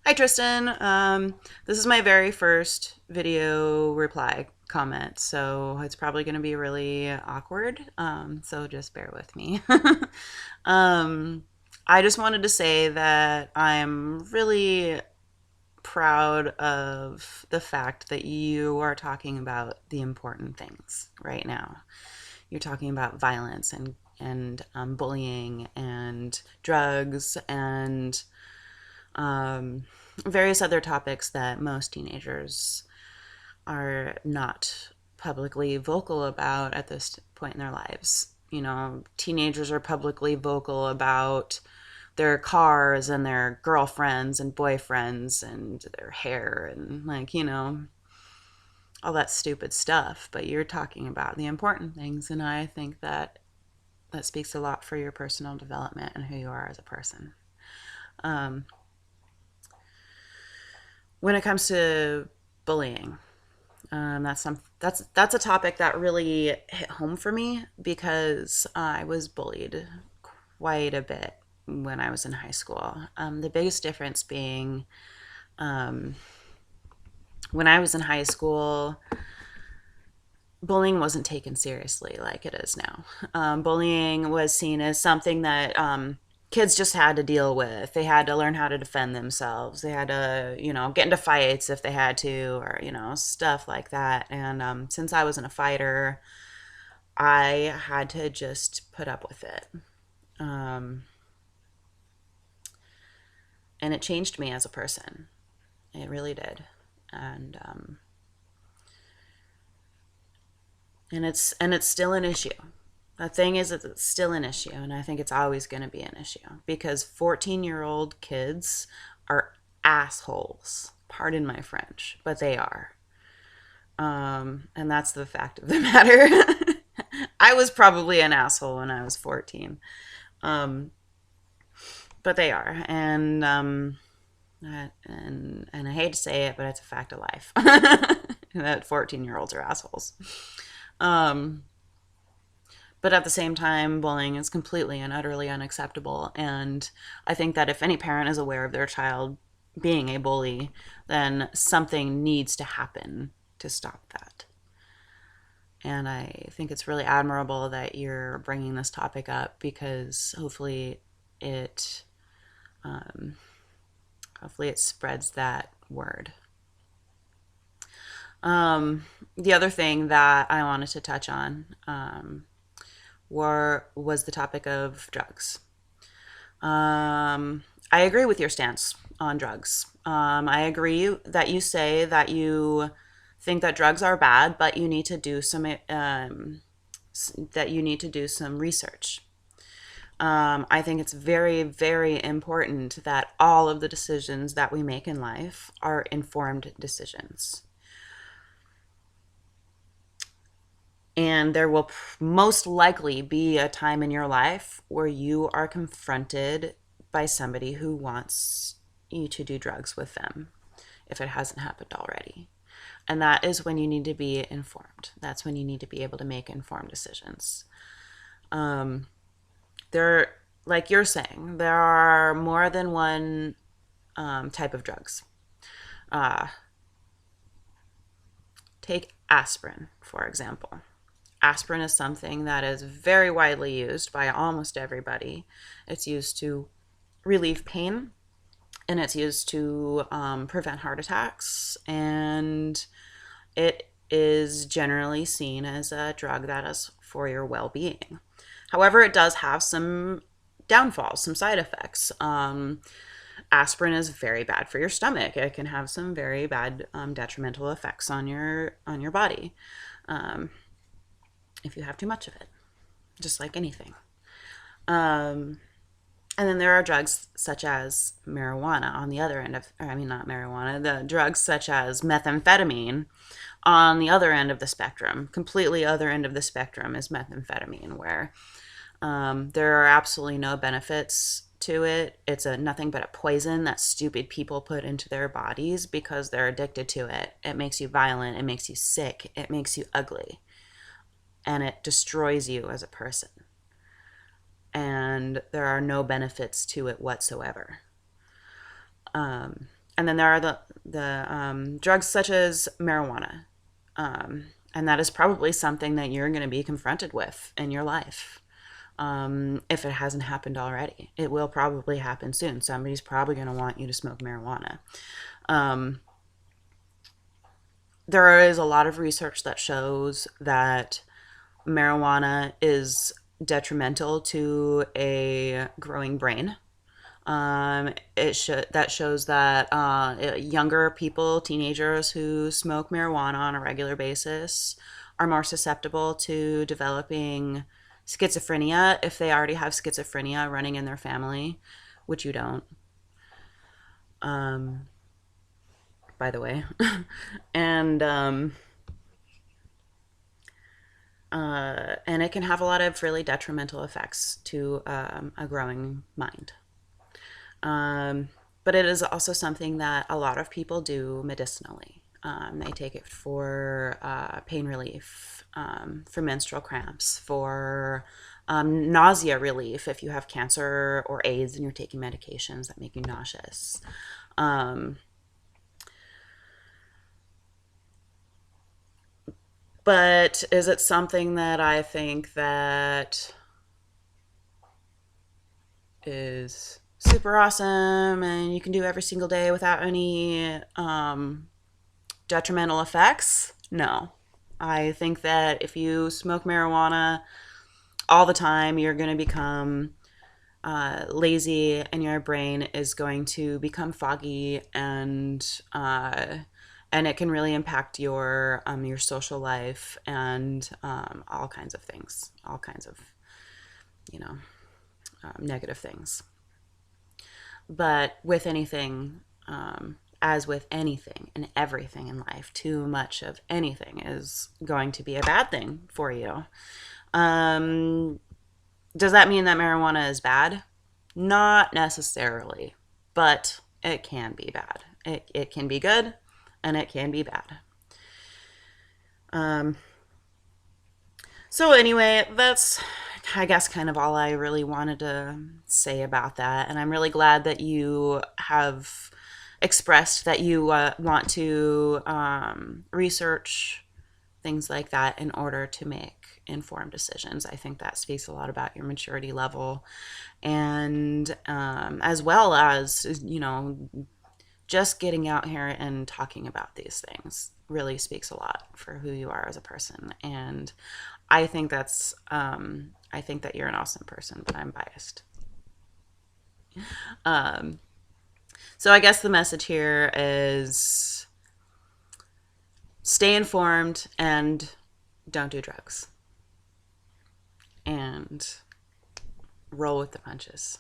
Hi, Tristan. This is my very first video reply comment, so it's probably going to be really awkward. So just bear with me. um, I just wanted to say that I'm really proud of the fact that you are talking about the important things right now. You're talking about violence and bullying and drugs and um, various other topics that most teenagers are not publicly vocal about at this point in their lives. You know, teenagers are publicly vocal about their cars and their girlfriends and boyfriends and their hair and, like, all that stupid stuff. But you're talking about the important things, and I think that that speaks a lot for your personal development and who you are as a person. Um, when it comes to bullying, that's a topic that really hit home for me because I was bullied quite a bit when I was in high school. The biggest difference being um, when I was in high school, bullying wasn't taken seriously like it is now. Bullying was seen as something that kids just had to deal with. They had to learn how to defend themselves. They had to, get into fights if they had to, or, stuff like that. And since I wasn't a fighter, I had to just put up with it. Um, and it changed me as a person. It really did. And and it's still an issue. The thing is that it's still an issue, and I think it's always going to be an issue because 14-year-old kids are assholes. Pardon my French, but they are. And that's the fact of the matter. I was probably an asshole when I was 14. Um, but they are. And I hate to say it, but it's a fact of life that 14-year-olds are assholes. Um, but at the same time, bullying is completely and utterly unacceptable. And I think that if any parent is aware of their child being a bully, then something needs to happen to stop that. And I think it's really admirable that you're bringing this topic up because it um, hopefully it spreads that word. Um, the other thing that I wanted to touch on was the topic of drugs. I agree with your stance on drugs. I agree that you say that you think that drugs are bad, but you need to do some research. I think it's very, very important that all of the decisions that we make in life are informed decisions. And there will most likely be a time in your life where you are confronted by somebody who wants you to do drugs with them, if it hasn't happened already. And that is when you need to be informed. That's when you need to be able to make informed decisions. Um, there, like you're saying, there are more than one type of drugs. Uh, take aspirin, for example. Aspirin is something that is very widely used by almost everybody. It's used to relieve pain and it's used to prevent heart attacks. And it is generally seen as a drug that is for your well being. However, it does have some downfalls, some side effects. Aspirin is very bad for your stomach. It can have some very bad detrimental effects on your body. Um, if you have too much of it, just like anything. Um, and then there are drugs such as marijuana on the other end of, or I mean, not marijuana, the drugs such as methamphetamine on the other end of the spectrum. Completely other end of the spectrum is methamphetamine, where there are absolutely no benefits to it. It's nothing but a poison that stupid people put into their bodies because they're addicted to it. It makes you violent. It makes you sick. It makes you ugly. And it destroys you as a person. And there are no benefits to it whatsoever. And then there are the drugs such as marijuana. And that is probably something that you're going to be confronted with in your life. If it hasn't happened already, it will probably happen soon. Somebody's probably going to want you to smoke marijuana. Um, there is a lot of research that shows that marijuana is detrimental to a growing brain. That shows that younger people, teenagers who smoke marijuana on a regular basis, are more susceptible to developing schizophrenia if they already have schizophrenia running in their family, which you don't, um, by the way. And it can have a lot of really detrimental effects to a growing mind. Um, but it is also something that a lot of people do medicinally. They take it for pain relief, for menstrual cramps, for nausea relief if you have cancer or AIDS and you're taking medications that make you nauseous. Um, but is it something that I think that is super awesome and you can do every single day without any detrimental effects? No. I think that if you smoke marijuana all the time, you're going to become lazy and your brain is going to become foggy and it can really impact your social life and all kinds of things, all kinds of you know negative things. But with anything, as with anything and everything in life, too much of anything is going to be a bad thing for you. Um, does that mean that marijuana is bad? Not necessarily, but it can be bad. It can be good and it can be bad. Um, so, anyway, that's, I guess, kind of all I really wanted to say about that. And I'm really glad that you have expressed that you want to research things like that in order to make informed decisions. I think that speaks a lot about your maturity level, and as well as, just getting out here and talking about these things really speaks a lot for who you are as a person. And I think that you're an awesome person, but I'm biased. Um, so I guess the message here is stay informed and don't do drugs and roll with the punches.